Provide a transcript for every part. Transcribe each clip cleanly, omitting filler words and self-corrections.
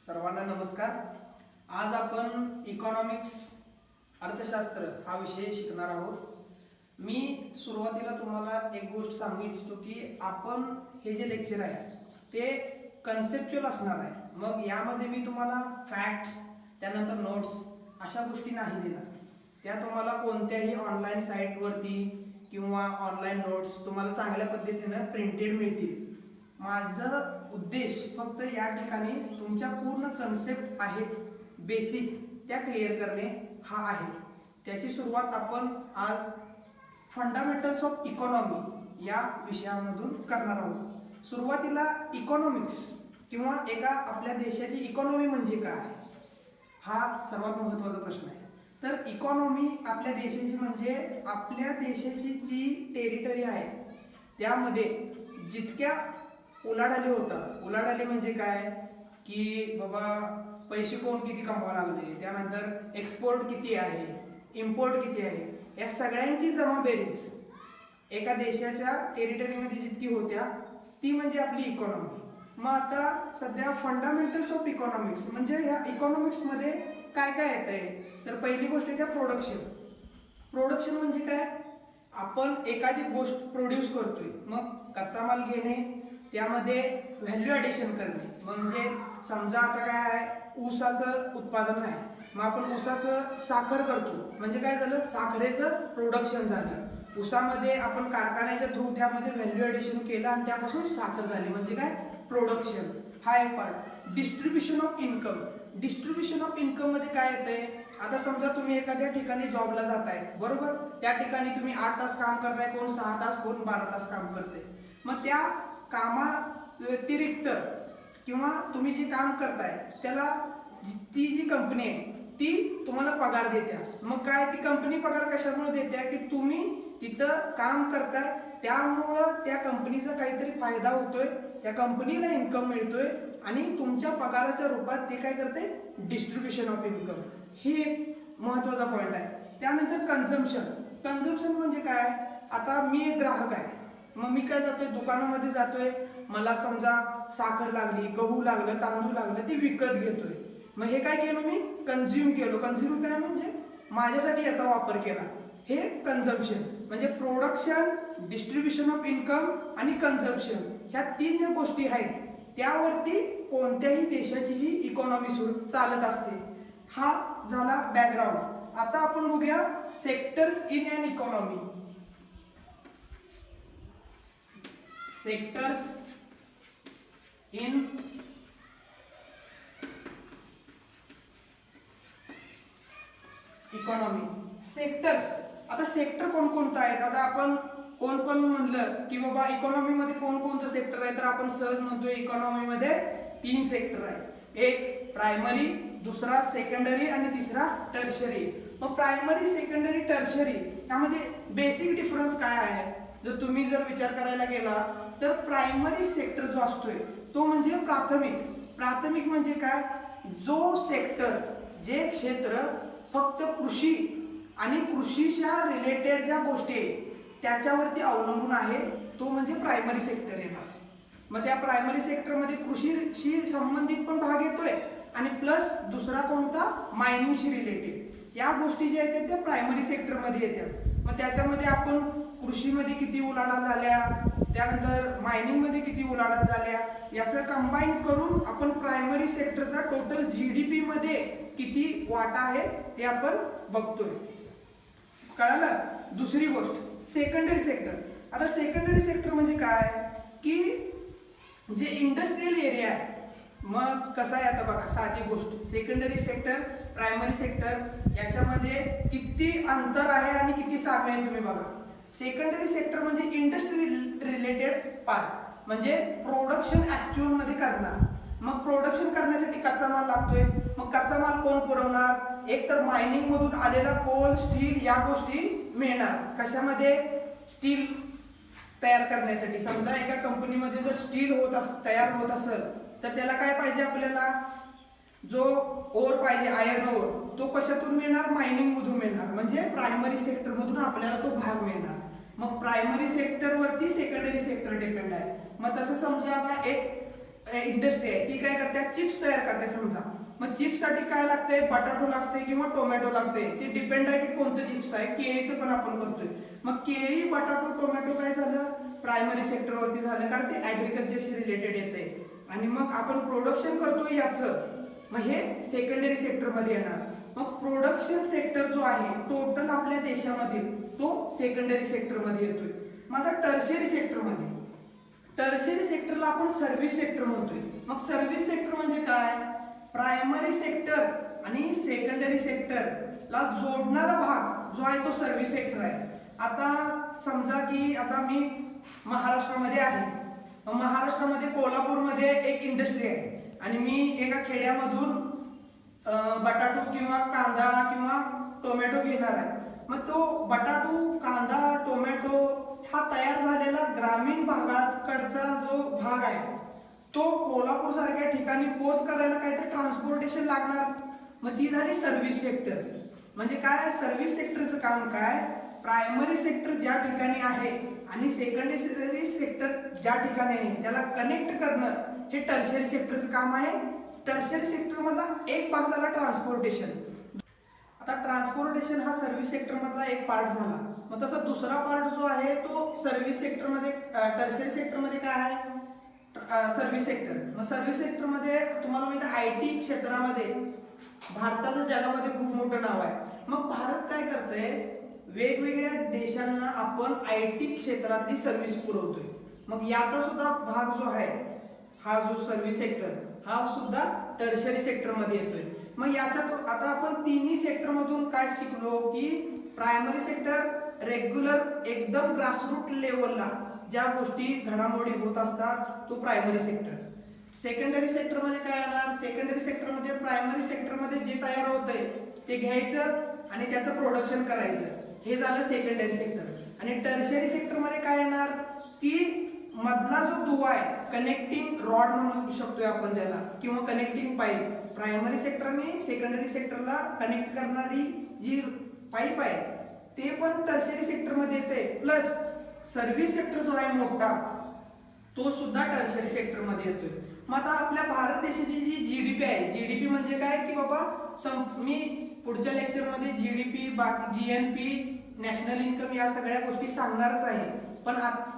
सर्वांना नमस्कार। आज आपण इकॉनॉमिक्स अर्थशास्त्र हा विषय शिकणार आहोत। मी सुरुवातीला तुम्हाला एक गोष्ट सांगू इच्छितो की आपण हे जे लेक्चर आहे ते कन्सेप्च्युअल असणार आहे। मग यामध्ये मी तुम्हाला फॅक्ट्स त्यानंतर नोट्स अशा गोष्टी नाही देणार। त्या तुम्हाला कोणत्याही ऑनलाईन साईटवरती किंवा ऑनलाईन नोट्स तुम्हाला चांगल्या पद्धतीने प्रिंटेड मिळतील। माझा उद्देश फक्त या ठिकाणी तुमच्या पूर्ण कन्सेप्ट आहेत बेसिक त्या क्लिअर करणे हा आहे। त्याची सुरुवात आपण आज फंडामेंटल्स ऑफ इकॉनॉमी या विषयामधून करणार आहोत। सुरुवातीला इकॉनॉमिक्स किंवा एका आपल्या देशाची इकॉनॉमी म्हणजे काय हा सर्वात महत्त्वाचा प्रश्न आहे। तर इकॉनॉमी आपल्या देशाची म्हणजे आपल्या देशाची जी टेरिटरी आहे त्यामध्ये जितक्या उलाढाली होतात। उलाढाली म्हणजे काय की बाबा पैसे कोण किती कमवायला लागले, त्यानंतर एक्सपोर्ट किती आहे, इम्पोर्ट किती आहे, या सगळ्यांची जमाबेरीज एका देशाच्या टेरिटरीमध्ये जितकी होत्या ती म्हणजे आपली इकॉनॉमी। मग आता सध्या फंडामेंटल्स ऑफ इकॉनॉमिक्स म्हणजे ह्या इकॉनॉमिक्समध्ये काय काय येत आहे, तर पहिली गोष्ट आहे त्या प्रोडक्शन। प्रोडक्शन म्हणजे काय, आपण एखादी गोष्ट प्रोड्यूस करतोय, मग कच्चा माल घेणे त्यामध्ये व्हॅल्यू ॲडिशन करणे। म्हणजे समजा आता काय आहे ऊसाचं उत्पादन आहे, मग आपण ऊसाचं साखर करतो म्हणजे काय झालं, साखरेचं प्रोडक्शन झालं। ऊसामध्ये आपण कारखान्याच्या थ्रू त्यामध्ये व्हॅल्यू ॲडिशन केलं आणि त्यापासून साखर झाली म्हणजे काय प्रोडक्शन। हा एक part. Distribution of income. Distribution of income मध्ये काय येतंय, आता समजा तुम्ही एखाद्या ठिकाणी जॉबला जाताय बरोबर, त्या ठिकाणी तुम्ही 8 तास काम करताय, कोण 6 तास कोण 12 तास काम करते। मग त्या कामा व्यतिरिक्त किंवा तुम्ही जे काम करताय त्याला ती जी कंपनी आहे ती तुम्हाला पगार देते। मग काय ती कंपनी पगार कशामुळे देते की तुम्ही तिथं काम करताय त्यामुळं त्या कंपनीचा काहीतरी फायदा होतोय, त्या कंपनीला इन्कम मिळतोय आणि तुमच्या पगाराच्या रूपात ते काय करते डिस्ट्रीब्युशन ऑफ इन्कम। ही एक महत्त्वाचा पॉईंट आहे। त्यानंतर कन्झम्पशन। कन्झम्पशन म्हणजे काय, आता मी एक ग्राहक आहे, मग मी काय जातोय दुकानामध्ये जातोय, मला समजा साखर लागली, गहू लागलं, तांदूळ लागलं, ते विकत घेतोय। मग हे काय केलं मी कन्झ्युम केलो। कन्झ्युम काय म्हणजे माझ्यासाठी याचा वापर केला, हे कन्झम्पशन। म्हणजे प्रोडक्शन, डिस्ट्रीब्युशन ऑफ इन्कम आणि कन्झम्पशन ह्या 3 ज्या गोष्टी आहेत त्यावरती कोणत्याही देशाची ही इकॉनॉमी चालत असते। हा झाला बॅकग्राऊंड। आता आपण बघूया sectors in an economy. Sectors in economy. Sectors, आता सेक्टर कोणकोणतं आहेत, आता आपण कोण पण म्हणलं की बाबा इकॉनॉमी मध्ये कोणकोणतं सेक्टर आहे, तर आपण सहज म्हणतोय इकॉनॉमी मध्ये 3 सेक्टर आहेत। एक प्रायमरी, दुसरा सेकंडरी आणि तिसरा टर्शरी। मग प्रायमरी, सेकंडरी, टर्शरी यामध्ये बेसिक डिफरन्स काय आहे, जर तुम्ही विचार करायला गेला तर प्रायमरी सेक्टर जो असतोय तो म्हणजे प्राथमिक। प्राथमिक म्हणजे काय, जो सेक्टर जे क्षेत्र फक्त कृषी आणि कृषीच्या रिलेटेड ज्या गोष्टी आहेत त्याच्यावरती अवलंबून आहे तो म्हणजे प्रायमरी सेक्टर येणार। मग त्या प्रायमरी सेक्टरमध्ये कृषीशी संबंधित पण भाग येतोय आणि प्लस दुसरा कोणता मायनिंगशी रिलेटेड या गोष्टी ज्या आहेत त्या प्रायमरी सेक्टरमध्ये येतात। मग त्याच्यामध्ये आपण कृषीमध्ये किती उलाढाल झाल्या, त्यानंतर मायनिंग मध्ये किती उलाढाल झाल्या, याचं कंबाईन करून आपण प्रायमरी सेक्टरचा टोटल जीडीपी मध्ये किती वाटा आहे ते आपण बघतोय। कळालं। दुसरी गोष्ट सेकंडरी सेक्टर। आता सेकंडरी सेक्टर म्हणजे काय की जे इंडस्ट्रियल एरिया आहे, मग कसं आहे आता बघा साधी गोष्ट, सेकंडरी सेक्टर प्रायमरी सेक्टर याच्यामध्ये किती अंतर आहे आणि किती साम्य आहे तुम्ही बघा। सेकंडरी सेक्टर म्हणजे इंडस्ट्री रिलेटेड पार्ट, म्हणजे प्रोडक्शन ऍक्च्युअल मध्ये करणार। मग प्रोडक्शन करण्यासाठी कच्चा माल लागतोय, मग कच्चा माल कोण पुरवणार, एक तर मायनिंग मधून आलेला कोल, स्टील या गोष्टी मिळणार। कशामध्ये, स्टील तयार करण्यासाठी। समजा एका कंपनीमध्ये जर स्टील तयार होत असेल तर त्याला काय पाहिजे, आपल्याला जो ओर पाहिजे आयर्न ओर, तो कशातून मिळणार, मायनिंग मधून मिळणार। म्हणजे प्रायमरी सेक्टर मधून आपल्याला तो भाग मिळणार। मग प्रायमरी सेक्टर वरती सेकंडरी सेक्टर डिपेंड आहे। मग तसं समजा आता एक इंडस्ट्री आहे ती काय करते, चिप्स तयार करते समजा. मग चिप्स साठी काय लागतंय, बटाटो लागते किंवा टोमॅटो लागते. ते डिपेंड आहे की कोणतं चिप्स आहे. केळीचं पण आपण करतोय. मग केळी, बटाटो, टोमॅटो काय झालं, प्रायमरी सेक्टरवरती झालं, कारण ते ऍग्रिकल्चरशी रिलेटेड येते. आणि मग आपण प्रोडक्शन करतोय याचं, मग हे सेकंडरी सेक्टर मध्ये येणार. मग प्रोडक्शन सेक्टर जो आहे टोटल आपल्या देशामधील, तो सेकंडरी सेक्टर मध्ये येतोय. मग आता टर्शियरी सेक्टर मध्ये, टर्शियरी सेक्टरला आपण सर्व्हिस सेक्टर म्हणतोय. मग सर्व्हिस सेक्टर म्हणजे काय, प्रायमरी सेक्टर आणि सेकंडरी सेक्टरला जोडणारा भाग जो आहे तो सर्व्हिस सेक्टर आहे. आता समजा की आता मी महाराष्ट्रामध्ये आहे, महाराष्ट्रामध्ये कोल्हापूरमध्ये एक इंडस्ट्री आहे आणि मी एका खेड्यामधून बटाटो किंवा कांदा किंवा टोमॅटो घेणार आहे. मग तो बटाटो, कांदा, टोमॅटो हा तयार झालेला ग्रामीण भागाकडचा जो भाग आहे तो कोल्हापूर सारख्या ठिकाणी पोच करायला काहीतरी ट्रान्सपोर्टेशन लागणार. मग ती झाली सर्व्हिस सेक्टर. म्हणजे काय, सर्व्हिस सेक्टरचं काम काय, प्रायमरी सेक्टर ज्या ठिकाणी आहे आणि सेकंडरी सेक्टर ज्या ठिकाणी आहे त्याला कनेक्ट करणं, हे टर्शियरी सेक्टरचं काम आहे. टर्शियरी सेक्टर मधला एक भाग झाला ट्रान्सपोर्टेशन. आता ट्रान्सपोर्टेशन हा सर्व्हिस सेक्टर मधला एक पार्ट झाला. मग तसा दुसरा पार्ट जो आहे तो सर्व्हिस सेक्टर मध्ये, टर्शियरी सेक्टर मध्ये काय आहे, सर्व्हिस सेक्टर. मग सर्व्हिस सेक्टर मध्ये तुम्हाला माहिती आहे IT क्षेत्रामध्ये भारताचं जगामध्ये खूप मोठं नाव आहे. मग भारत काय करतंय, वेगवेगळ्या देशांना आपण IT क्षेत्रातली सर्व्हिस पुरवतोय. मग याचा सुद्धा भाग जो आहे, हा जो सर्व्हिस सेक्टर हा सुद्धा टर्शियरी सेक्टर मध्ये येतोय. मग याच्यात आता आपण तिन्ही सेक्टर मधून काय शिकलो की प्रायमरी सेक्टर रेग्युलर एकदम ग्रासरूट लेवलला ज्या गोष्टी घडामोडी होत असतात तो प्रायमरी सेक्टर. सेकंडरी सेक्टर मध्ये काय येणार, सेकंडरी सेक्टर मध्ये प्रायमरी सेक्टर मध्ये जे तयार होतंय ते घ्यायचं आणि त्याचं प्रोडक्शन करायचं, हे झालं सेकंडरी सेक्टर. आणि टर्शियरी सेक्टर मध्ये काय येणार की मधला जो दुवा आहे, कनेक्टिंग रॉड म्हणू शकतोय आपण त्याला, किंवा कनेक्टिंग पाईप, प्रायमरी सेक्टरने सेकंडरी सेक्टरला कनेक्ट करणारी जी पाईप आहे ते पण टर्शियरी सेक्टर मध्ये येते. प्लस सर्व्हिस सेक्टर जो आहे मोठा तो सुद्धा टर्शियरी सेक्टर मध्ये येतोय. मग आता आपल्या भारत देशाची जी GDP आहे, GDP म्हणजे काय की बाबा मी पुढच्या लेक्चर मध्ये GDP, बाकी GNP, नॅशनल इन्कम या सगळ्या गोष्टी सांगणारच आहे. पण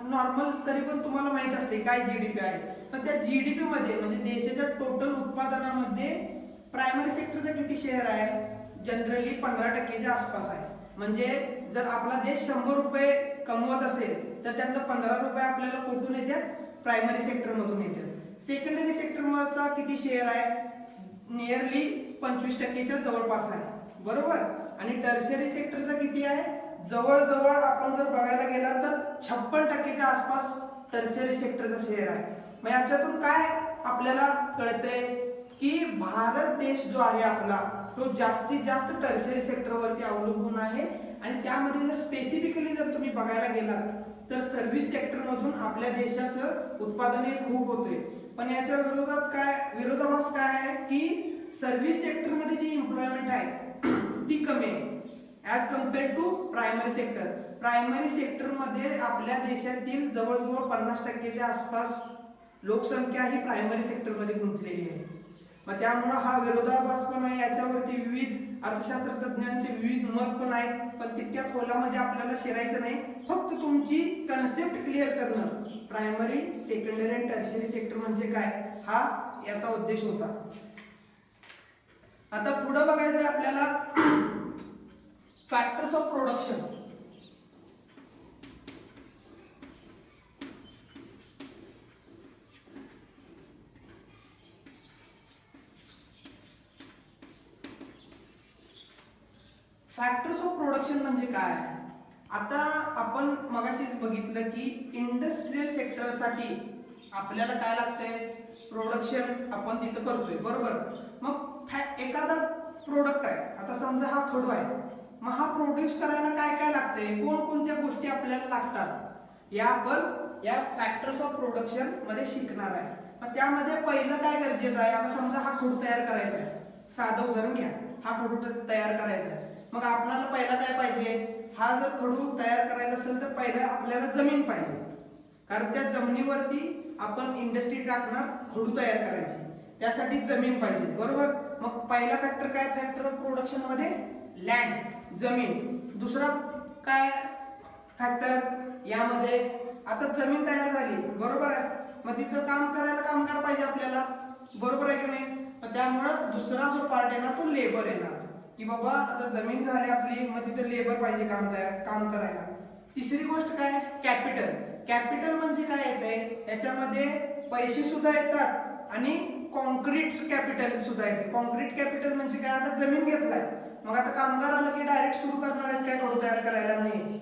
नॉर्मल तरी पण तुम्हाला माहित असते काय GDP आहे. पण त्या GDP मध्ये म्हणजे देशाच्या टोटल उत्पादनामध्ये प्रायमरी सेक्टरचा किती शेअर आहे, जनरली 15% आसपास आहे. म्हणजे जर आपला देश 100 रुपये कमवत असेल तर त्यातलं 15 रुपये आपल्याला कुठून येतात, प्रायमरी सेक्टर मधून येतात. सेकंडरी सेक्टर चा किती शेअर आहे, नियरली 25%च्या जवळपास आहे, बरोबर. आणि टर्शियरी सेक्टरचा किती आहे, जवळजवळ आपण जर बघायला गेला तर 56%च्या आसपास टर्शियरी सेक्टरचा शेअर आहे. मग याच्यातून काय आपल्याला कळतंय की भारत देश जो आहे आपला तो जास्तीत जास्त टर्शियरी सेक्टरवरती अवलंबून आहे. आणि त्यामध्ये जर स्पेसिफिकली जर तुम्ही बघायला गेलात तर सर्व्हिस सेक्टर मधून आपल्या देशाचं उत्पादन हे खूप होते. पण याच्या विरोधात काय, विरोधाभास काय आहे की सर्व्हिस सेक्टर मध्ये जी एम्प्लॉयमेंट आहे ती कमी आहे as compared to primary sector. Primary sector मध्ये आपल्या देशातील जवळजवळ 50%च्या आसपास लोकसंख्या ही प्रायमरी सेक्टर मध्ये गुंतलेली आहे. मग त्यामुळे हा विरोधाभास पण आहे. याच्यावरती विविध अर्थशास्त्र तज्ञांचे विविध मत पण आहेत. पण तितक्या खोलामध्ये आपल्याला शिरायचं नाही, फक्त तुमची कन्सेप्ट क्लिअर करणं, प्रायमरी, सेकंडरी आणि टर्शियरी सेक्टर म्हणजे काय हा याचा उद्देश होता. आता पुढे बघायचं आहे आपल्याला factors of production. Factors of production म्हणजे काय. आता आपण मगाशीच बघितलं की इंडस्ट्रियल सेक्टरसाठी आपल्याला काय लागतंय, प्रोडक्शन आपण तिथं करतोय, बरोबर. मग एखादा प्रोडक्ट आहे, आता समजा हा खडू आहे, मग हा प्रोड्यूस करायला काय काय लागतंय, कोणकोणत्या गोष्टी आपल्याला लागतात या आपण या फॅक्टर्स ऑफ प्रोडक्शन मध्ये शिकणार आहे. मग त्यामध्ये पहिलं काय गरजेचं आहे, आता समजा हा खडू तयार करायचा आहे, साधं उदाहरण घ्या, हा खडू तयार करायचा आहे. मग आपल्याला पहिला काय पाहिजे, हा जर खडू तयार करायचा असेल तर पहिला आपल्याला जमीन पाहिजे, कारण त्या जमिनीवरती आपण इंडस्ट्री टाकणार, खडू तयार करायची, त्यासाठी जमीन पाहिजे, बरोबर. मग पहिला फॅक्टर काय, फॅक्टर ऑफ प्रोडक्शन मध्ये लँड, जमीन. दुसरा काय फॅक्टर यामध्ये, आता जमीन तयार झाली, बरोबर आहे, मग तिथं काम करायला कामगार पाहिजे आपल्याला, बरोबर आहे की नाही. त्यामुळं दुसरा जो पार्ट येणार तो लेबर येणार, की बाबा आता जमीन झाली आपली, मग तिथे लेबर पाहिजे काम करायला. तिसरी गोष्ट काय, कॅपिटल. कॅपिटल म्हणजे काय येते, याच्यामध्ये पैसे सुद्धा येतात आणि कॉन्क्रीट कॅपिटल सुद्धा येते. कॉन्क्रीट कॅपिटल म्हणजे काय, आता जमीन घेतलाय, मग आता कामगार आलं की डायरेक्ट सुरू करणार आहेत काय रोड तयार करायला, नाही.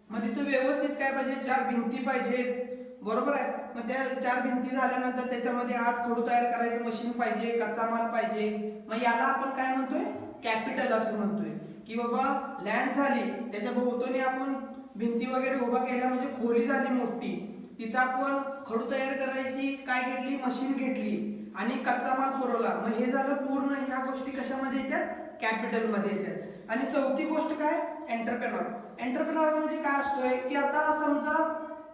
मग तिथं व्यवस्थित काय पाहिजे, 4 भिंती पाहिजेत, बरोबर आहे. मग त्या 4 भिंती झाल्यानंतर त्याच्यामध्ये आत खडू तयार करायचं मशीन पाहिजे, कच्चा माल पाहिजे. मग याला आपण काय म्हणतोय, कॅपिटल असं म्हणतोय. की बाबा लँड झाली, त्याच्या भोवतणी आपण भिंती वगैरे उभा केल्या, म्हणजे खोली झाली मोठी, तिथं आपण खडू तयार करायची काय घेतली, मशीन घेतली आणि कच्चा माल पुरवला. मग हे झालं पूर्ण, ह्या गोष्टी कशामध्ये येतात, कॅपिटल मध्ये येतात. आणि चौथी गोष्ट काय, एंटरप्रेनर. एंटरप्रेनर म्हणजे काय असतोय, की आता समजा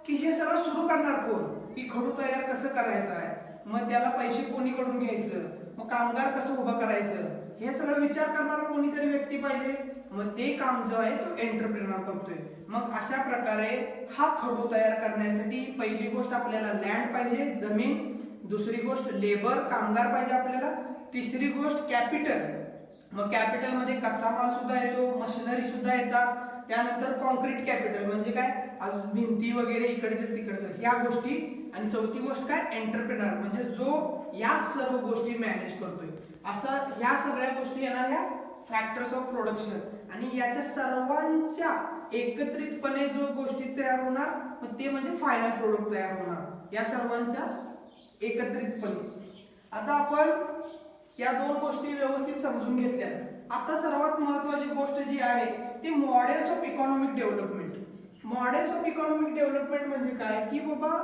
की हे सगळं सुरू करणार कोण, की खडू तयार कसं करायचं आहे, मग त्याला पैसे कोणीकडून घ्यायचं, मग कामगार कसं उभं करायचं, हे सगळं विचार करणार कोणीतरी व्यक्ती पाहिजे. मग ते काम जो आहे तो एंटरप्रेनर करतोय. मग अशा प्रकारे हा खडू तयार करण्यासाठी पहिली गोष्ट आपल्याला लँड पाहिजे, जमीन. दुसरी गोष्ट लेबर, कामगार पाहिजे आपल्याला. तिसरी गोष्ट कॅपिटल. मग कॅपिटल मध्ये कच्चा माल सुद्धा येतो, मशिनरी सुद्धा येतात. त्यानंतर कॉन्क्रीट कॅपिटल म्हणजे काय, भिंती वगैरे इकडचं तिकडचं ह्या गोष्टी. आणि चौथी गोष्ट काय, एंटरप्रेनर म्हणजे जो या सर्व गोष्टी मॅनेज करतोय. असं ह्या सगळ्या गोष्टी येणार ह्या फॅक्टर्स ऑफ प्रोडक्शन. आणि याच्या सर्वांच्या एकत्रितपणे जो गोष्टी तयार होणार, मग ते म्हणजे फायनल प्रोडक्ट तयार होणार, या सर्वांच्या एकत्रितपणे. आता आपण या 2 गोष्टी व्यवस्थित समजून घेतल्या. आता सर्वात महत्त्वाची गोष्ट जी आहे ती models of economic development. Models of economic development म्हणजे काय, की बाबा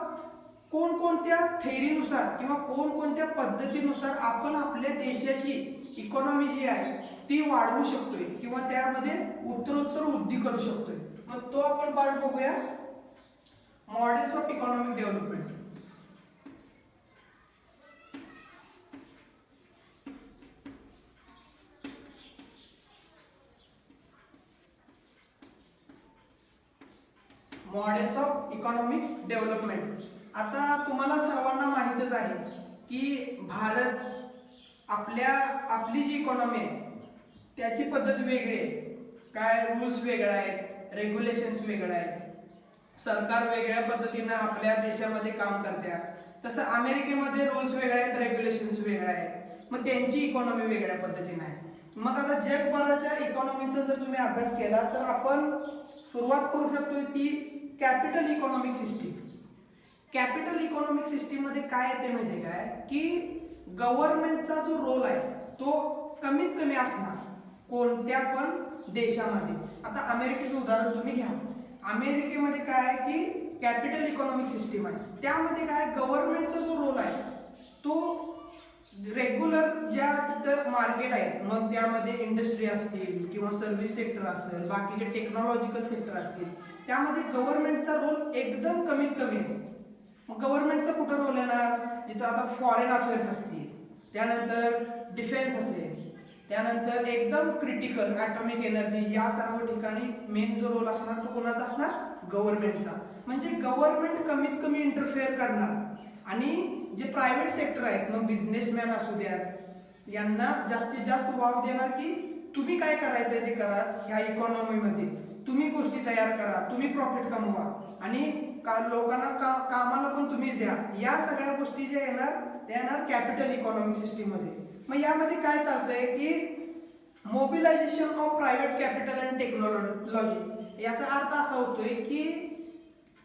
कोणकोणत्या थेअरीनुसार किंवा कोणकोणत्या पद्धतीनुसार आपण आपल्या देशाची इकॉनॉमी जी आहे ती वाढवू शकतोय किंवा त्यामध्ये उत्तरोत्तर वृद्धी करू शकतोय. मग तो आपण पार्ट बघूया, models of economic development. Models of economic development. आता तुम्हाला सर्वांना माहितच आहे की भारत आपली जी इकॉनॉमी आहे त्याची पद्धत वेगळी आहे. काय रूल्स वेगळे आहेत, रेग्युलेशन्स वेगळे आहेत, सरकार वेगळ्या पद्धतीनं आपल्या देशामध्ये काम करतात. तसं अमेरिकेमध्ये रूल्स वेगळे आहेत, रेग्युलेशन्स वेगळे आहेत, मग त्यांची इकॉनॉमी वेगळ्या पद्धतीने आहे. मग आता जगभराच्या इकॉनॉमीचा जर तुम्ही अभ्यास केला तर आपण सुरुवात करू शकतो ती capital economic system. Capital economic system मध्ये काय येते माहिती काय, की गव्हर्नमेंटचा जो रोल आहे तो कमीत कमी असणार कोणत्या पण देशामध्ये. आता अमेरिकेचं उदाहरण तुम्ही घ्या. अमेरिकेमध्ये काय आहे की कॅपिटल इकॉनॉमिक सिस्टीम आहे. त्यामध्ये काय गव्हर्नमेंटचा जो रोल आहे तो रेग्युलर ज्या तिथं मार्केट आहेत, मग त्यामध्ये इंडस्ट्री असतील किंवा सर्व्हिस सेक्टर असेल, बाकीचे टेक्नॉलॉजिकल सेक्टर असतील, त्यामध्ये गव्हर्नमेंटचा रोल एकदम कमीत कमी आहे. मग गव्हर्नमेंटचा कुठं रोल येणार, जिथं आता फॉरेन अफेअर्स असतील, त्यानंतर डिफेन्स असेल, त्यानंतर एकदम क्रिटिकल ॲटॉमिक एनर्जी, या सर्व ठिकाणी मेन जो रोल असणार तो कोणाचा असणार, गव्हर्नमेंटचा. म्हणजे गव्हर्नमेंट कमीत कमी इंटरफेअर करणार. आणि जे प्रायव्हेट सेक्टर आहेत, मग बिझनेसमॅन असू द्या, यांना जास्तीत जास्त वाव देणार की तुम्ही काय करायचंय ते करा, ह्या इकॉनॉमीमध्ये तुम्ही गोष्टी तयार करा, तुम्ही प्रॉफिट कमवा आणि लोकांना कामाला पण तुम्हीच द्या. या सगळ्या गोष्टी ज्या येणार त्या येणार कॅपिटल इकॉनॉमिक सिस्टीम मध्ये. मग यामध्ये काय चालतंय की mobilisation of private capital and technology. याचा अर्थ असा होतोय की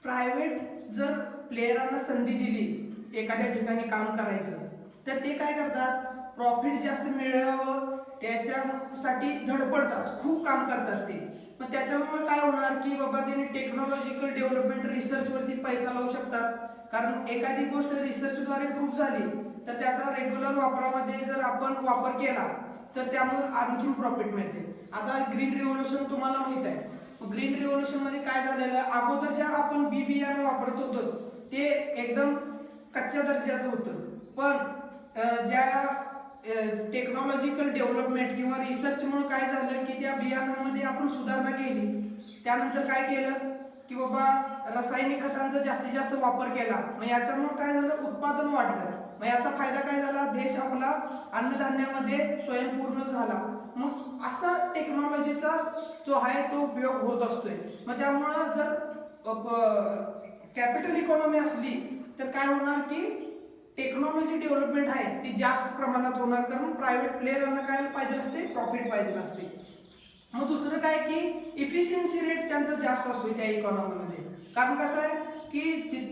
प्रायव्हेट जर प्लेयरांना संधी दिली एखाद्या ठिकाणी काम करायचं तर ते काय करतात, प्रॉफिट जास्त मिळावं त्याच्यासाठी धडपडतात, खूप काम करतात ते. मग त्याच्यामुळे काय होणार की बाबा त्यांनी टेक्नॉलॉजिकल डेव्हलपमेंट रिसर्च वरती पैसा लावू शकतात. कारण एखादी गोष्ट रिसर्चद्वारे प्रूव्ह झाली तर त्याचा रेग्युलर वापरामध्ये जर आपण वापर केला तर त्यामुळे आणखी प्रॉफिट मिळते. आता ग्रीन रिव्होल्यूशन तुम्हाला माहित आहे. ग्रीन रिव्होल्यूशन मध्ये काय झालेलं, अगोदर ज्या आपण बी बियाणं वापरत होतो ते एकदम कच्च्या दर्जाचं होतं, पण ज्या टेक्नॉलॉजिकल डेव्हलपमेंट किंवा रिसर्चमुळे काय झालं की त्या बियाणांमध्ये आपण सुधारणा केली. त्यानंतर काय केलं की बाबा रासायनिक खतांचा जास्तीत जास्त वापर केला. मग याच्यामुळे काय झालं, उत्पादन वाढलं. मग याचा फायदा काय झाला, देश आपला अन्नधान्यामध्ये स्वयंपूर्ण झाला. मग असा टेक्नॉलॉजीचा जो आहे तो उपयोग होत असतोय. मग त्यामुळं जर कॅपिटल इकॉनॉमी असली तर काय होणार की टेक्नॉलॉजी डेव्हलपमेंट आहे ती जास्त प्रमाणात होणार, कारण प्रायव्हेट प्लेयरांना काय पाहिजे असते, प्रॉफिट पाहिजे असते. मग दुसरं काय की इफिशियन्सी रेट त्यांचा जास्त असतो त्या इकॉनॉमीमध्ये. कारण कसं आहे की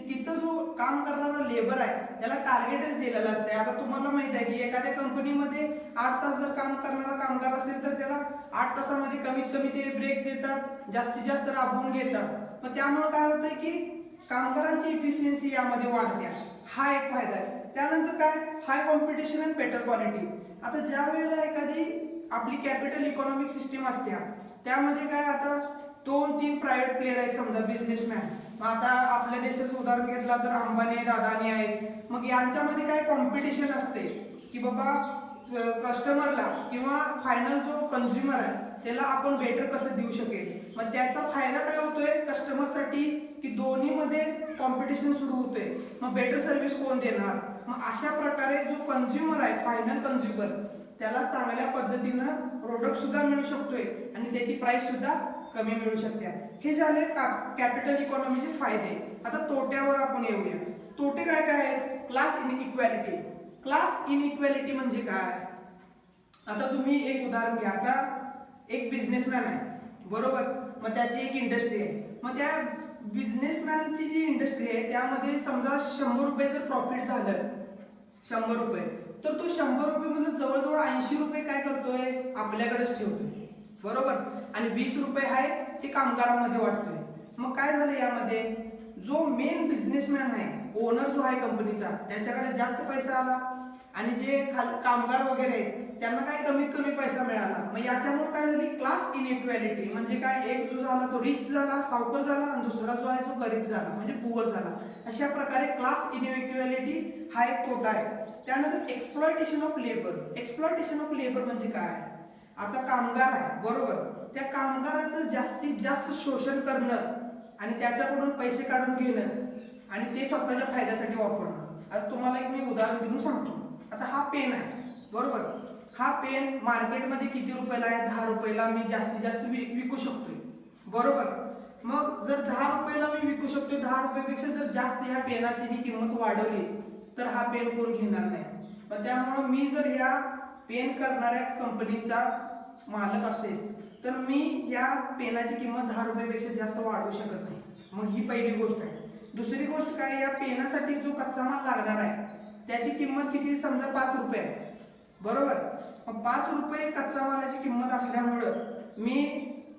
तिथं जो काम करणारा लेबर आहे त्याला टार्गेटच दिलेलं असते. आता तुम्हाला माहित आहे की एखाद्या कंपनीमध्ये 8 तास जर काम करणारा कामगार असेल तर त्याला 8 तासामध्ये कमीत कमी ते ब्रेक देतात, जास्तीत जास्त राबवून घेतात. मग त्यामुळे काय होतंय की कामगारांची इफिशियन्सी यामध्ये वाढते. हा एक फायदा आहे. त्यानंतर काय, हाय कॉम्पिटिशन अँड बेटर क्वालिटी. आता ज्या वेळेला एखादी आपली कॅपिटल इकॉनॉमिक सिस्टीम असते त्यामध्ये काय, आता 2-3 प्रायव्हेट प्लेयर आहेत समजा, बिझनेसमॅन. आता आपल्या देशाचं उदाहरण घेतला तर अंबानी आहेत, अदानी आहेत. मग यांच्यामध्ये काय कॉम्पिटिशन असते की बाबा कस्टमरला किंवा फायनल जो कंझ्युमर आहे त्याला आपण बेटर कसं देऊ शकेल. मग त्याचा फायदा काय होतोय कस्टमरसाठी की दोन्हीमध्ये कॉम्पिटिशन सुरू होते. मग बेटर सर्व्हिस कोण देणार. मग अशा प्रकारे जो कंझ्युमर आहे, फायनल कंझ्युमर, त्याला चांगल्या पद्धतीनं प्रोडक्ट सुद्धा मिळू शकतोय आणि त्याची प्राइस सुद्धा कमी मिळू शकते. हे झाले कॅपिटल इकॉनॉमीचे फायदे. आता तोट्यावर आपण येऊया. तोटे काय काय आहेत, क्लास इनइक्वॅलिटी. क्लास इनइक्वॅलिटी म्हणजे काय, आता तुम्ही एक उदाहरण घ्या. आता एक बिझनेसमॅन आहे बरोबर, मग त्याची एक इंडस्ट्री आहे. मग त्या बिझनेसमॅनची जी इंडस्ट्री आहे त्यामध्ये समजा 100 रुपये जर प्रॉफिट झालं, 100 रुपये, तर तो 100 रुपये मधून जवळजवळ 80 रुपये काय करतोय, आपल्याकडेच ठेवतोय बरोबर, आणि 20 रुपये आहे ते कामगारांमध्ये वाटतोय. मग काय झालं यामध्ये, जो मेन बिझनेसमॅन आहे, ओनर जो आहे कंपनीचा, त्याच्याकडे जास्त पैसा आला आणि जे कामगार वगैरे आहेत त्यांना काय कमीत कमी पैसा मिळाला. मग याच्यामुळे काय झाली, क्लास इनइक्वॅलिटी. म्हणजे काय, एक जो झाला तो रिच झाला, सावकार झाला, आणि दुसरा जो आहे तो गरीब झाला, म्हणजे पुअर झाला. अशा प्रकारे क्लास इनइक्वॅलिटी हा एक तोटा आहे. त्यानंतर exploitation of labour. Exploitation of labour म्हणजे काय, आता कामगार आहे बरोबर, त्या कामगाराचं जास्तीत जास्त शोषण करणं आणि त्याच्याकडून पैसे काढून घेणं आणि ते स्वतःच्या फायद्यासाठी वापरणं. आता तुम्हाला एक मी उदाहरण देऊन सांगतो. आता हा पेन आहे बरोबर, हा पेन मार्केटमध्ये किती रुपयाला आहे, 10 रुपयाला मी जास्तीत जास्त विकू शकतोय बरोबर. मग जर 10 रुपयाला मी विकू शकतोय, 10 रुपयापेक्षा जर जास्त ह्या पेनाची मी किंमत वाढवली तर हा पेन कोण घेणार नाही. मग त्यामुळं मी जर ह्या पेन करणाऱ्या कंपनीचा मालक असेल तर मी या पेनाची किंमत 10 रुपयापेक्षा जास्त वाढवू शकत नाही. मग ही पहिली गोष्ट आहे. दुसरी गोष्ट काय, या पेनासाठी जो कच्चा माल लागणार आहे त्याची किंमत किती, समजा 5 रुपये आहे बरोबर. मग 5 रुपये कच्चा मालाची किंमत असल्यामुळं मी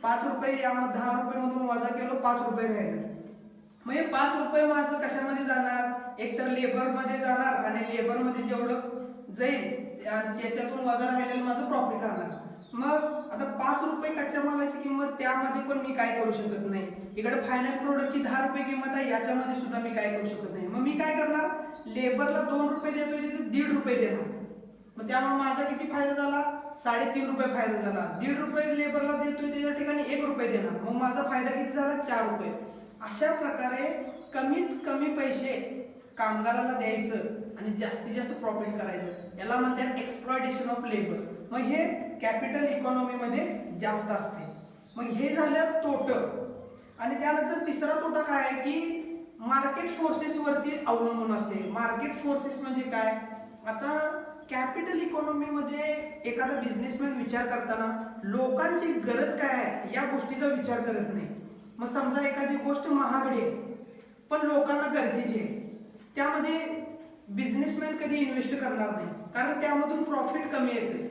5 रुपये यामध्ये 10 रुपये मधून वजा केलो, 5 रुपये राहिले. मग हे 5 रुपये माझं कशामध्ये जाणार, एक तर लेबरमध्ये जाणार आणि लेबरमध्ये जेवढं जाईल त्याच्यातून वजा राहिलेलं माझं प्रॉफिट राहणार. मग आता 5 रुपये कच्च्या मालाची किंमत, त्यामध्ये पण मी काय करू शकत नाही. इकडे फायनल प्रोडक्टची 10 रुपये किंमत आहे, याच्यामध्ये सुद्धा मी काय करू शकत नाही. मग मी काय करणार, लेबरला 2 रुपये देतोय तिथे 1.5 रुपये देणार. मग त्यामुळे माझा किती फायदा झाला, 3.5 रुपये फायदा झाला. 1.5 रुपये लेबरला देतोय त्याच्या ठिकाणी 1 रुपये देणार. मग माझा फायदा किती झाला, 4 रुपये. अशा प्रकारे कमीत कमी पैसे कामगाराला द्यायचं आणि जास्तीत जास्त प्रॉफिट करायचं, याला म्हणतात एक्सप्लॉयटेशन ऑफ लेबर. मग हे कॅपिटल इकॉनॉमीमध्ये जास्त असते. मग हे झालं तोट. आणि त्यानंतर तिसरा तोटा काय आहे की मार्केट फोर्सेस वरती अवलंबून असते. मार्केट फोर्सेस म्हणजे काय, आता कॅपिटल इकॉनॉमीमध्ये एखादा बिझनेसमॅन विचार करताना लोकांची गरज काय आहे या गोष्टीचा विचार करत नाही. मग समजा एखादी गोष्ट महागडी आहे पण लोकांना गरजेची आहे, त्यामध्ये बिझनेसमॅन कधी इन्व्हेस्ट करणार नाही, कारण त्यामधून प्रॉफिट कमी येते.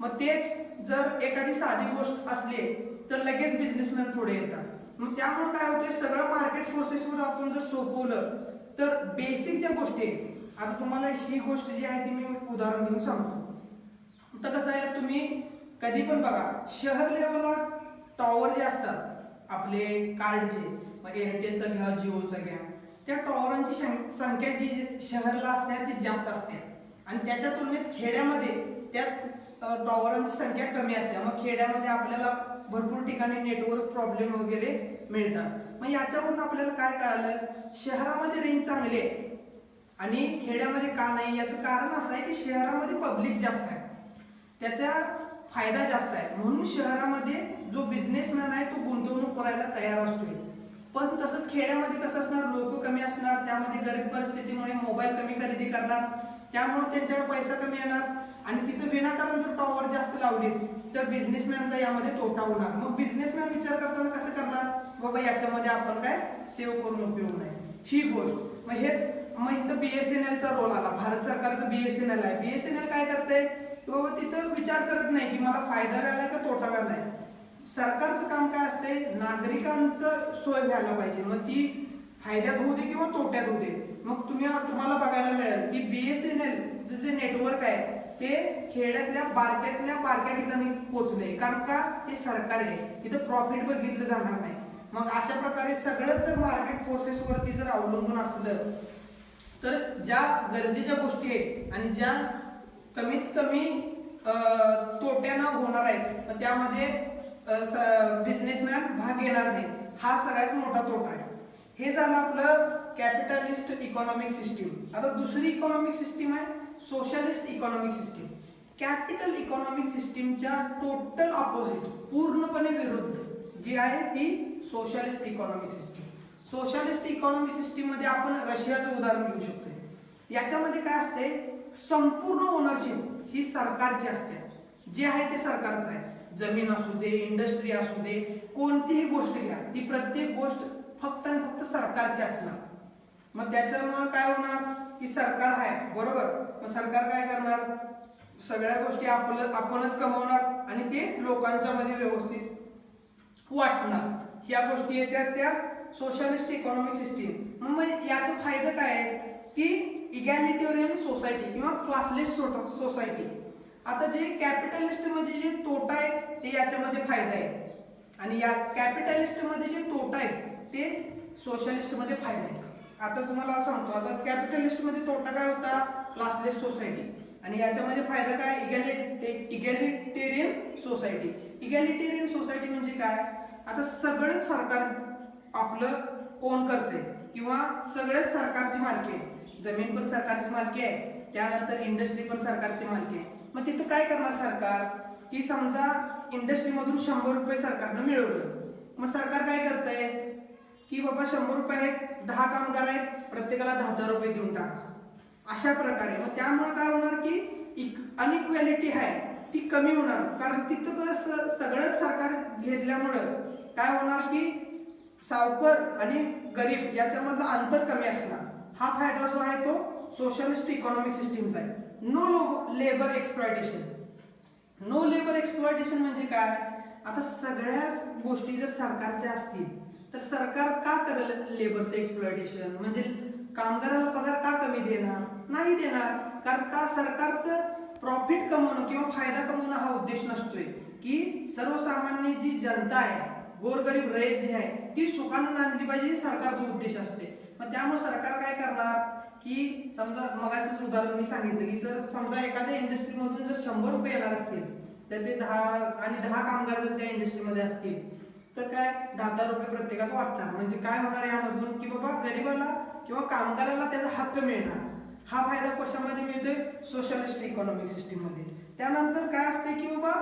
मग तेच जर एखादी साधी गोष्ट असली तर लगेच बिझनेसमॅन पुढे येतात. मग त्यामुळे काय होते, सगळं मार्केट फोर्सेसवर आपण जर सोपवलं तर बेसिक ज्या गोष्टी आहेत, आता तुम्हाला ही गोष्ट जी आहे ती मी उदाहरण देऊन सांगतो. तर कसं आहे, तुम्ही कधी पण बघा, शहर लेवलला टॉवर जे असतात आपले कार्डचे, मग एअरटेलचा घ्या, जिओचा घ्या, त्या टॉवरांची संख्या जी शहराला असते ती जास्त असते आणि त्याच्या तुलनेत खेड्यामध्ये त्या टॉवरांची संख्या कमी असते. मग खेड्यामध्ये आपल्याला भरपूर ठिकाणी नेटवर्क प्रॉब्लेम वगैरे मिळतात. मग याच्यावरून आपल्याला काय कळालं, शहरामध्ये रेंज चांगली आहे आणि खेड्यामध्ये का नाही. याचं कारण असं आहे की शहरामध्ये पब्लिक जास्त आहे, त्याचा फायदा जास्त आहे, म्हणून शहरामध्ये जो बिझनेसमॅन आहे तो गुंतवणूक करायला तयार असतोय. पण तसंच खेड्यामध्ये कसं असणार, लोक कमी असणार, त्यामध्ये गरीब परिस्थितीमुळे मोबाईल कमी खरेदी करणार, त्यामुळे त्यांच्याकडे पैसा कमी येणार आणि तिथं विनाकारण जर टॉवर जास्त लावले तर बिझनेसमॅनचा यामध्ये तोटा होणार. मग बिझनेसमॅन विचार करताना कसं करणार, बाबा याच्यामध्ये आपण काय सेव्ह करून उपयोग नाही, ही गोष्ट. मग इथं BSNL चा रोल आला. भारत सरकारचं BSNL आहे. BSNL काय करतंय, बाबा तिथं विचार करत नाही की मला फायदा व्हायला का तोटा व्हायला आहे. सरकारचं काम काय असते, नागरिकांचं सोय व्हायला पाहिजे, मग ती फायद्यात होऊ दे किंवा तोट्यात होऊ दे. मग तुम्हाला बघायला मिळेल की BSNL जे नेटवर्क आहे ते खेड्यातल्या बारक्या ठिकाणी पोहोचले, कारण का ते सरकार आहे, तिथं प्रॉफिट बघितलं जाणार नाही. मग अशा प्रकारे सगळं जर मार्केट फोर्सेस वरती जर अवलंबून असलं तर ज्या गरजेच्या गोष्टी आहेत आणि ज्या कमीत कमी तोट्यानं होणार आहेत त्यामध्ये बिझनेसमॅन भाग घेणार नाही, हा सगळ्यात मोठा तोटा आहे. हे झालं आपलं कॅपिटलिस्ट इकॉनॉमिक सिस्टीम. आता दुसरी इकॉनॉमिक सिस्टीम आहे socialist economic system. Capital economic सिस्टीमच्या टोटल ऑपोजिट, पूर्णपणे विरुद्ध जी आहे ती socialist economic system. Socialist economic system मध्ये आपण रशियाचं उदाहरण घेऊ शकतो. याच्यामध्ये काय असते, संपूर्ण ओनरशिप ही सरकारची असते, जे आहे ते सरकारचं आहे. जमीन असू दे, इंडस्ट्री असू दे, कोणतीही गोष्ट घ्या, ती प्रत्येक गोष्ट फक्त आणि फक्त सरकारची असणार. मग त्याच्यामुळे काय होणार की सरकार आहे बरोबर, मग सरकार काय करणार, सगळ्या गोष्टी आपणच कमवणार आणि ते लोकांच्या मध्ये व्यवस्थित वाटणार. ह्या गोष्टी येतात त्या सोशलिस्ट इकॉनॉमिक सिस्टीम. मग याचा फायदा काय आहे की इगॅलिटेरियन सोसायटी किंवा क्लासलेस सोसायटी. आता जे कॅपिटलिस्ट मध्ये जे तोटा आहे ते याच्यामध्ये फायदा आहे आणि या कॅपिटलिस्ट मध्ये जे तोटा आहे ते सोशलिस्ट मध्ये फायदा आहे. आता तुम्हाला सांगतो, आता कॅपिटलिस्ट मध्ये तोटा काय होता, क्लासलेस सोसायटी, आणि याच्यामध्ये फायदा काय, इगॅलिटेरियन सोसायटी. इगॅलिटेरियन सोसायटी म्हणजे काय, आता सगळंच सरकार आपलं ओन करते किंवा सगळेच सरकारची मालकी आहे, जमीन पण सरकारची मालकी आहे, त्यानंतर इंडस्ट्री पण सरकारची मालकी आहे. मग तिथं काय करणार सरकार की समजा इंडस्ट्रीमधून 100 रुपये सरकारनं मिळवलं, मग सरकार काय करतंय की बाबा 100 रुपये आहेत, 10 कामगार आहेत, प्रत्येकाला 10-10 रुपये देऊन टाका, अशा प्रकारे. मग त्यामुळे काय होणार की अनइक्वॅलिटी आहे ती कमी होणार, कारण तिथं सगळंच सरकार घेतल्यामुळं काय होणार की सावकार आणि गरीब याच्यामधलं अंतर कमी असणार. हा फायदा जो आहे तो सोशलिस्ट इकॉनॉमिक सिस्टीमचा आहे. No labour exploitation. No labour exploitation म्हणजे काय, आता सगळ्याच गोष्टी जर सरकारच्या असतील तर सरकार का करेल लेबरचं एक्सप्लॉयटेशन, म्हणजे कामगाराला पगार का कमी देणार, नाही देणार, कारण का सरकारचं प्रॉफिट कमवणं किंवा फायदा कमवणं हा उद्देश नसतोय, की सर्वसामान्य जी जनता आहे, गोरगरीब रयत जी आहे ती सुखानं नांदली पाहिजे, सरकारचा उद्देश असते. मग त्यामुळे सरकार काय करणार की समजा मगाचंच उदाहरण मी सांगितलं की सर समजा एखाद्या इंडस्ट्रीमधून जर 100 रुपये येणार असतील तर ते 10 कामगार जर त्या इंडस्ट्रीमध्ये असतील तर काय 10-10 रुपये प्रत्येकाला वाटणार. म्हणजे काय होणार यामधून की बाबा गरीबाला किंवा कामगाराला त्याचा हक्क मिळणार. हा फायदा कशामध्ये मिळतोय, सोशलिस्ट इकॉनॉमिक सिस्टीम मध्ये. त्यानंतर काय असते की बाबा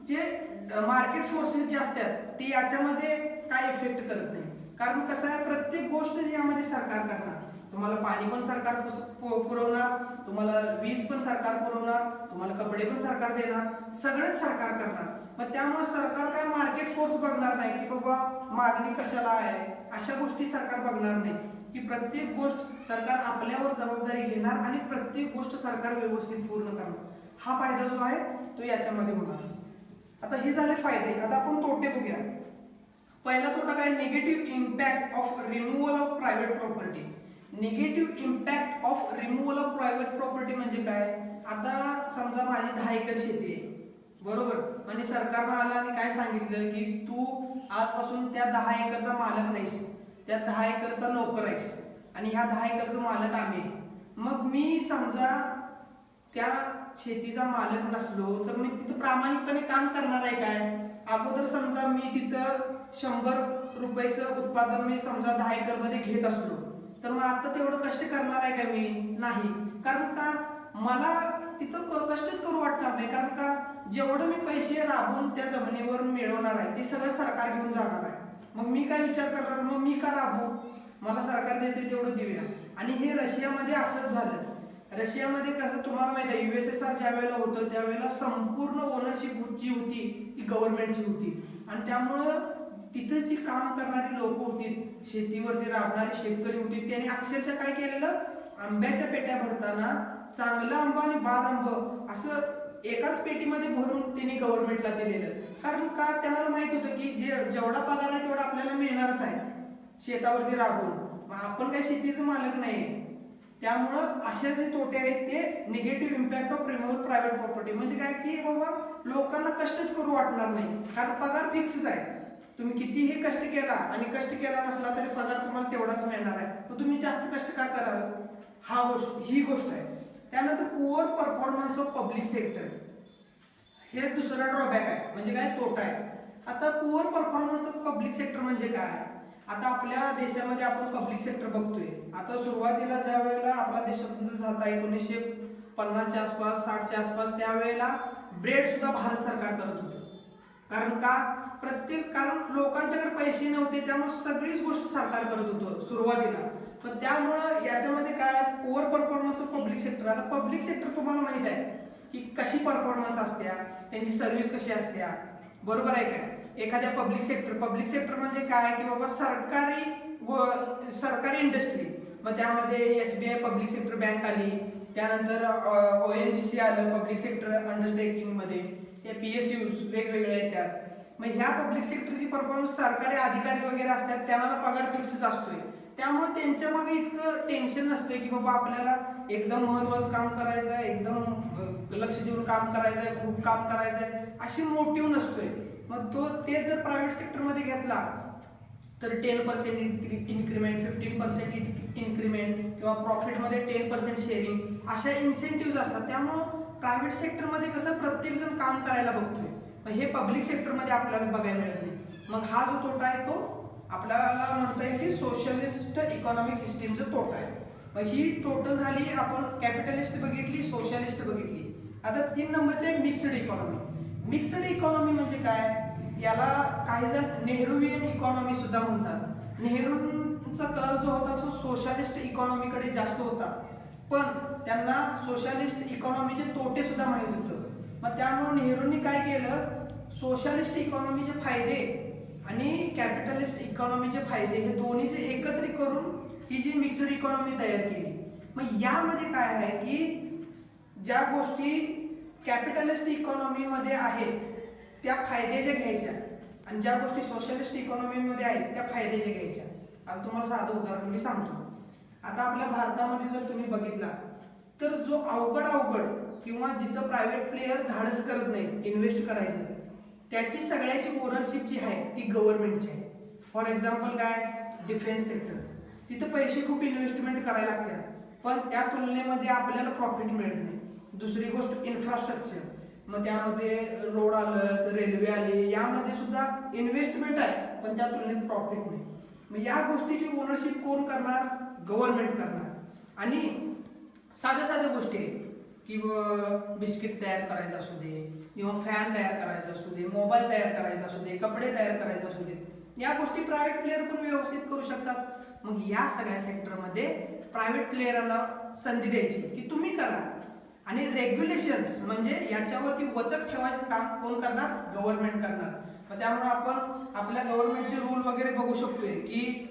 जे मार्केट फोर्सेस जे असतात ते याच्यामध्ये काय इफेक्ट करत नाही, कारण कसं आहे प्रत्येक गोष्ट जी यामध्ये सरकार करणार. तुम्हाला पाणी पण सरकार पुरवणार, तुम्हाला वीज पण सरकार पुरवणार, तुम्हाला कपडे पण सरकार देणार, सगळंच सरकार करणार. मग त्यामुळे सरकार काय मार्केट फोर्स बघणार नाही की बाबा मागणी कशाला आहे, अशा गोष्टी सरकार बघणार नाही, की प्रत्येक गोष्ट सरकार आपल्यावर जबाबदारी घेणार आणि प्रत्येक गोष्ट सरकार व्यवस्थित पूर्ण करणार. हा फायदा जो आहे तो याच्यामध्ये होणार. आता हे झाले फायदे. आता आपण तोटे बघूया. पहिला तोटा काय, negative impact of removal of private property. Negative impact of removal of private property म्हणजे काय, आता समजा माझी 10 एकर शेती आहे बरोबर, आणि सरकारनं आलं आणि काय सांगितलं की तू आजपासून त्या 10 एकरचा मालक नाहीस, त्या 10 एकरचा नोकर आहेस. आणि ह्या 10 एकरचं मालक आम्ही आहे. मग मी समजा त्या शेतीचा मालक नसलो तर मी तिथं प्रामाणिकपणे काम करणार आहे काय? अगोदर समजा मी तिथं 100 रुपयाचं उत्पादन मी समजा 10 एकर मध्ये घेत असलो तर मग आता तेवढं कष्ट करणार आहे का? मी नाही. कारण का मला तिथं कष्टच करू वाटणार नाही. कारण का जेवढं मी पैसे राबून त्या जमिनीवरून मिळवणार आहे ते सगळं सरकार घेऊन जाणार आहे. मग मी काय विचार करणार, मग मी का राबू? मला सरकार देते तेवढं देऊया. आणि हे रशियामध्ये असंच झालं. रशियामध्ये कसं तुम्हाला माहिती आहे, USSR ज्या वेळेला होतं त्यावेळेला संपूर्ण ओनरशिप जी होती ती गव्हर्नमेंटची होती. आणि त्यामुळं तिथं जी काम करणारी लोक होती, शेतीवरती राबणारी शेतकरी होती, त्यांनी अक्षरशः काय केलेलं, आंब्याच्या पेट्या भरताना चांगला आंबा आणि बाद आंब असं एकाच पेटीमध्ये भरून त्यांनी गव्हर्नमेंटला दिलेलं. कारण का त्यांना माहित होतं की जेवढा पगार आहे तेवढा आपल्याला मिळणारच आहे शेतावरती राबून. आपण काय शेतीचं मालक नाही. त्यामुळं असे जे तोटे आहेत ते negative impact of removal private property. म्हणजे काय की बाबा लोकांना कष्टच करू वाटणार नाही, कारण पगार फिक्सच आहे. तुम्ही कितीही कष्ट केला आणि कष्ट केला नसला तरी पगार तुम्हाला तेवढाच मिळणार आहे. तर तुम्ही जास्त कष्ट का कराल? ही गोष्ट आहे. त्यानंतर poor performance of public sector, हे दुसरा ड्रॉबॅक आहे. म्हणजे काय? तोटा आहे. आता poor performance of public sector म्हणजे काय? आता आपल्या देशामध्ये आपण पब्लिक सेक्टर बघतोय. आता सुरुवातीला ज्या वेळेला आपला देश स्वतंत्र झाला 1950च्या आसपास 60च्या आसपास, त्यावेळेला ब्रेड सुद्धा भारत सरकार करत होतं. कारण का? कारण लोकांच्याकडे पैसे नव्हते, त्यामुळे सगळीच गोष्ट सरकार करत होतं सुरुवातीला. पण त्यामुळं याच्यामध्ये काय, poor performance of public sector. आता पब्लिक सेक्टर तुम्हाला माहित आहे की कशी परफॉर्मन्स असत्या, त्यांची सर्व्हिस कशी असत्या, बरोबर आहे काय? एखाद्या पब्लिक सेक्टर म्हणजे काय की बाबा सरकारी इंडस्ट्री. मग त्यामध्ये SBI पब्लिक सेक्टर बँक आली, त्यानंतर ONGC आलं पब्लिक सेक्टर अंडरटेकिंग मध्ये, PSUs वेगवेगळे येतात. मग ह्या पब्लिक सेक्टरची परफॉर्मन्स सरकारी अधिकारी वगैरे असतात, त्यांना पगार फिक्सच असतोय. त्यामुळे त्यांच्या मागे इतकं टेन्शन नसते की बाबा आपल्याला एकदम महत्वाचं काम करायचं आहे, एकदम लक्ष देऊन काम करायचं आहे, खूप काम करायचं आहे, अशी मोटिव्ह नसतोय. मग ते जर प्रायव्हेट सेक्टरमध्ये घेतला तर 10% इन्क्रीमेंट, 15% इन्क्रीमेंट किंवा प्रॉफिटमध्ये 10% शेअरिंग, अशा इन्सेंटिव्ह असतात. त्यामुळं प्रायव्हेट सेक्टरमध्ये कसं प्रत्येक जण काम करायला बघतोय. मग हे पब्लिक सेक्टरमध्ये आपल्याला बघायला मिळत नाही. मग हा जो तोटा आहे तो आपल्याला म्हणता येईल की सोशलिस्ट इकॉनॉमिक सिस्टीमचा तोटा आहे. मग ही टोटल झाली. आपण कॅपिटलिस्ट बघितली, सोशलिस्ट बघितली. आता 3 नंबरचे आहे मिक्स्ड इकॉनॉमी. मिक्स्ड इकॉनॉमी म्हणजे काय? याला काही जण नेहरूवियन इकॉनॉमी सुद्धा म्हणतात. नेहरूंचा कल जो होता तो सोशलिस्ट इकॉनॉमीकडे जास्त होता, पण त्यांना सोशलिस्ट इकॉनॉमीचे तोटे सुद्धा माहित होतं. मग त्यामुळे नेहरूंनी काय केलं, सोशलिस्ट इकॉनॉमीचे फायदे आणि कॅपिटलिस्ट इकॉनॉमीचे फायदे हे दोन्हीचे एकत्रित करून ही जी मिक्स्ड इकॉनॉमी तयार केली. मग यामध्ये काय आहे की ज्या गोष्टी कॅपिटलिस्ट इकॉनॉमीमध्ये आहेत त्या फायद्याच्या घ्यायच्या आणि ज्या गोष्टी सोशलिस्ट इकॉनॉमीमध्ये आहेत त्या फायद्याच्या घ्यायच्या. आता तुम्हाला साधं उदाहरण मी सांगतो. आता आपल्या भारतामध्ये जर तुम्ही बघितला तर जो अवघड किंवा जिथं प्रायव्हेट प्लेयर धाडस करत नाही इन्व्हेस्ट करायचं, त्याची सगळ्याची ओनरशिप जी आहे ती गव्हर्नमेंटची आहे. फॉर एक्झाम्पल काय, डिफेन्स सेक्टर, तिथं पैसे खूप इन्व्हेस्टमेंट करायला लागतात, पण त्या तुलनेमध्ये आपल्याला प्रॉफिट मिळत नाही. दुसरी गोष्ट इन्फ्रास्ट्रक्चर, मग त्यामध्ये रोड आलं, रेल्वे आले, यामध्ये सुद्धा इन्व्हेस्टमेंट आहे पण त्या तुलनेत प्रॉफिट नाही. मग या गोष्टीची ओनरशिप कोण करणार? गव्हर्नमेंट करणार. आणि साध्या गोष्टी आहेत की बिस्किट तयार करायचं असू दे किंवा फॅन तयार करायचा असू दे, मोबाईल तयार करायचा असू दे, कपडे तयार करायचे असू दे, या गोष्टी प्रायव्हेट प्लेयर पण व्यवस्थित करू शकतात. मग या सगळ्या सेक्टरमध्ये प्रायव्हेट प्लेयरांना संधी द्यायची की तुम्ही करा. आणि रेग्युलेशन्स म्हणजे याच्यावरती वचक ठेवायचं काम कोण करणार? गव्हर्नमेंट करणार. मग त्यामुळे आपण आपल्या गव्हर्नमेंटचे रूल वगैरे बघू शकतोय की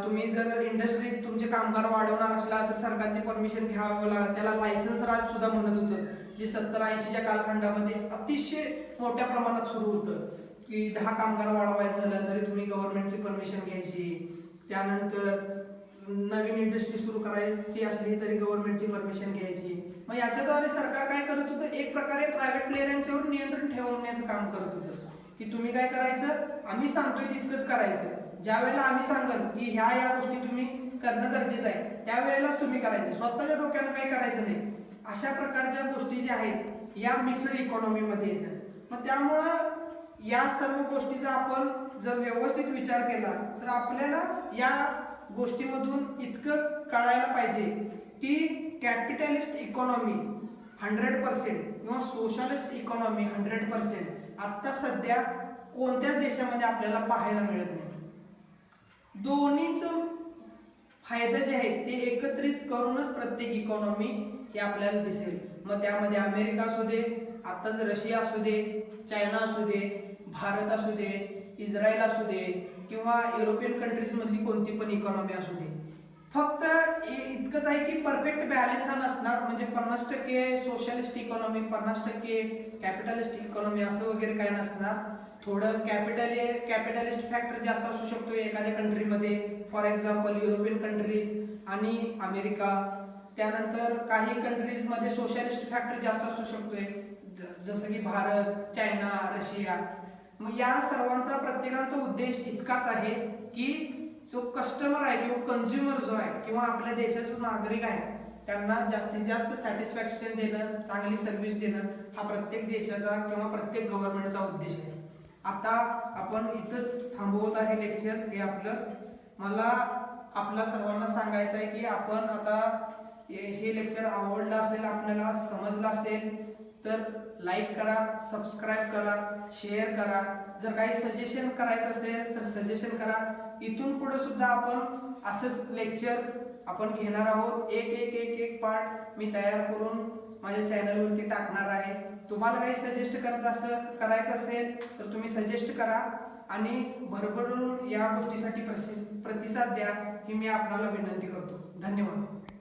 तुम्ही जर इंडस्ट्रीत तुमचे कामगार वाढवणार असला तर सरकारची परमिशन घ्यावं लागेल. त्याला लायसन्स राज सुद्धा म्हणत होतं, जे 70-80च्या कालखंडामध्ये अतिशय मोठ्या प्रमाणात सुरू होतं की 10 कामगार वाढवायचं झालं तरी तुम्ही गव्हर्नमेंटची परमिशन घ्यायची. त्यानंतर नवीन इंडस्ट्री सुरू करायची असली तरी गव्हर्नमेंटची परमिशन घ्यायची. मग याच्याद्वारे सरकार काय करत होतं, एक प्रकारे प्रायव्हेट प्लेयरांच्यावर नियंत्रण ठेवण्याचं काम करत होतं की तुम्ही काय करायचं, आम्ही सांगतोय तितकंच करायचं. ज्या वेळेला आम्ही सांगल की ह्या गोष्टी तुम्ही करणं गरजेचं आहे त्यावेळेलाच तुम्ही करायचे, स्वतःच्या डोक्यानं काही करायचं नाही. अशा प्रकारच्या गोष्टी ज्या आहेत या मिक्सड इकॉनॉमीमध्ये येतात. मग त्यामुळं या सर्व गोष्टीचा आपण जर व्यवस्थित विचार केला तर आपल्याला या गोष्टीमधून इतकं कळायला पाहिजे की कॅपिटलिस्ट इकॉनॉमी 100% किंवा सोशलिस्ट इकॉनॉमी 100% आता सध्या कोणत्याच देशामध्ये आपल्याला पाहायला मिळत नाही. दोन्हीच फायदे जे आहेत ते एकत्रित करूनच प्रत्येक इकॉनॉमी हे आपल्याला दिसेल. मग त्यामध्ये अमेरिका असू दे, आताच रशिया असू दे, चायना असू दे, भारत असू दे, इस्रायल असू दे किंवा युरोपियन कंट्रीज मधली कोणती पण इकॉनॉमी असू दे, फक्त इतकंच आहे की परफेक्ट बॅलन्स हा नसणार. म्हणजे 50% सोशलिस्ट इकॉनॉमी 50% कॅपिटलिस्ट इकॉनॉमी असं वगैरे काय नसणार. थोडं कॅपिटलिस्ट फॅक्टर जास्त असू शकतो एखाद्या कंट्रीमध्ये, फॉर एक्झाम्पल युरोपियन कंट्रीज आणि अमेरिका. त्यानंतर काही कंट्रीज मध्ये सोशलिस्ट फॅक्टर जास्त असू शकतोय, जसं की भारत, चायना, रशिया. मग या सर्वांचा प्रत्येकाचा उद्देश इतकाच आहे की जो कस्टमर आहे किंवा कंझ्युमर जो आहे किंवा आपल्या देशाचा जो नागरिक आहे त्यांना जास्तीत जास्त सॅटिस्फॅक्शन देणं, चांगली सर्व्हिस देणं हा प्रत्येक देशाचा किंवा प्रत्येक गव्हर्नमेंटचा उद्देश आहे. आता आपण इथंच थांबवत आहे लेक्चर हे आपलं. मला आपल्या सर्वांना सांगायचं आहे की आपण आता हे लेक्चर आवडलं असेल, आपल्याला समजलं असेल तर लाईक करा, सबस्क्राईब करा, शेअर करा. जर काही सजेशन करायचं असेल तर सजेशन करा. इथून पुढे सुद्धा आपण असंच लेक्चर आपण घेणार आहोत. एक एक एक एक पार्ट मी तयार करून माझ्या चॅनलवरती टाकणार आहे. तुम्हाला काही सजेस्ट करायचं असेल तर तुम्ही सजेस्ट करा आणि भरभरून या गोष्टीसाठी प्रतिसाद द्या ही मी आपल्याला विनंती करतो. धन्यवाद.